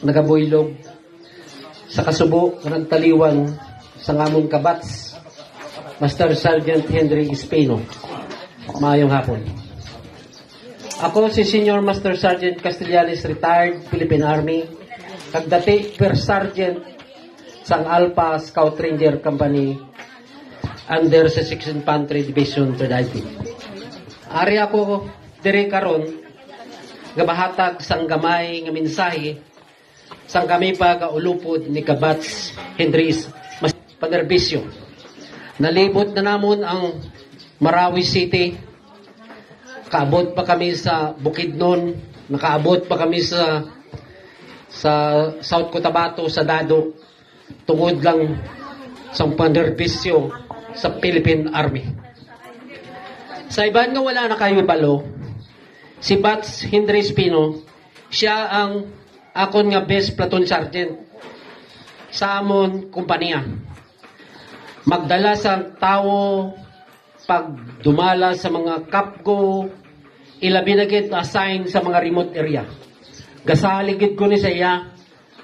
nagabuylog sa kasubo nga nagtaliwan sa ngamong kabats, Master Sergeant Henry Espino. Maayong hapon. Ako si Senior Master Sergeant Castellanes, retired Philippine Army, kagdati First Sergeant sang Alpha Scout Ranger Company under sa 6th Infantry Division 3rd IT. Ari ako dire karon gabahatag sang gamay nga mensahe sang kami pa kaulupod ni Kabats Henry Panerbisyo. Nalibot na namon ang Marawi City. Kaabot pa kami sa Bukidnon, nakaabot pa kami sa South Cotabato, sa Dado, tungod lang sa panerbisyo sa Philippine Army. Sa iban nga wala na kayo balo, si Bats Henry Espino, siya ang akon nga best platoon sergeant sa amon kumpanya. Magdala sa tao pag dumala sa mga kapgo, ilabi na gid assign sa mga remote area. Gasaligid ko ni sa iya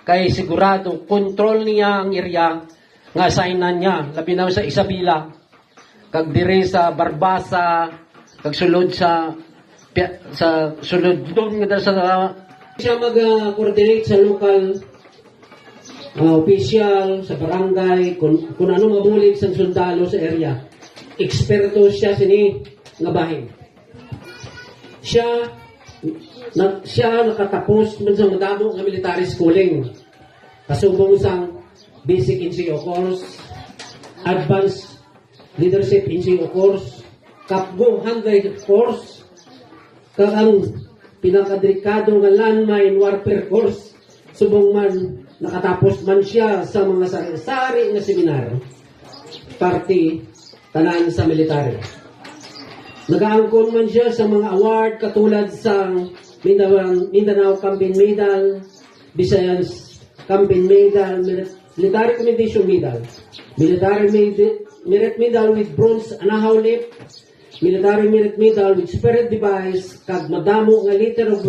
kay sigurado control niya ang area nga assignan niya, labi na sa Isabela, kag dire sa Barbasa, kag sulod sa sulod doon nga sa siya mag-coordinate sa local official, sa barangay, kung ano mabulig sa sundalo sa area. Eksperto siya sini nga bahin. Siya nakatapos man sa madamo nga military schooling. Kasubong sang basic NCO course, advanced leadership NCO course, kapgo 100 course, kag ang pinakadelikado nga landmine warfare course. Subong man nakatapos man siya sa mga sari-sari nga seminar, party tanan sa military. Nag-aangkon man siya sa mga award katulad sa Mindanao Campaign Medal, Visayas Campaign Medal, Military Commendation Medal, Military Merit Medal with Bronze Anahaw Lip, Military Merit Medal with Spirit Device, kag madamo nga letter of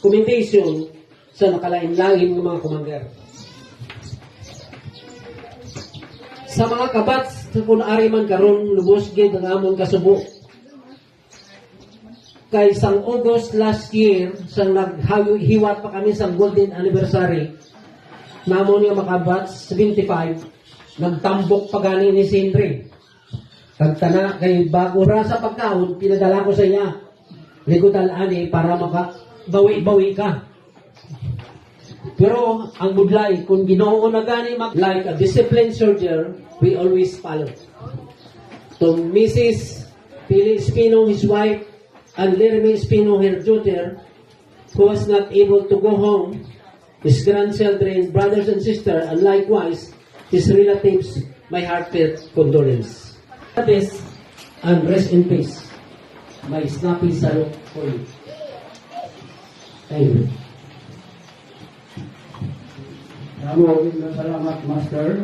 commendation sa nakalain-lain ng mga commander. Sa mga kabats, kung ari man karon lubos gid ang amon kasubo. Kay sang August last year, sang naghiwat pa kami sa golden anniversary, namon nga makabats 75, nagtambok pa gani ni Sindri. Kag tana kay bago ra sa pagkaon, pinadala ko sa iya. Ligutan ani para makabawi-bawi ka. Pero ang budlay, kung Ginoo na gani like a disciplined soldier, we always follow. To Mrs. Pili Espino, his wife, and Lermy Espino, her daughter, who was not able to go home, his grandchildren, brothers and sisters, and likewise his relatives, my heartfelt condolence. This and rest in peace. My snappy salute for you. Thank you. Salamat, Master.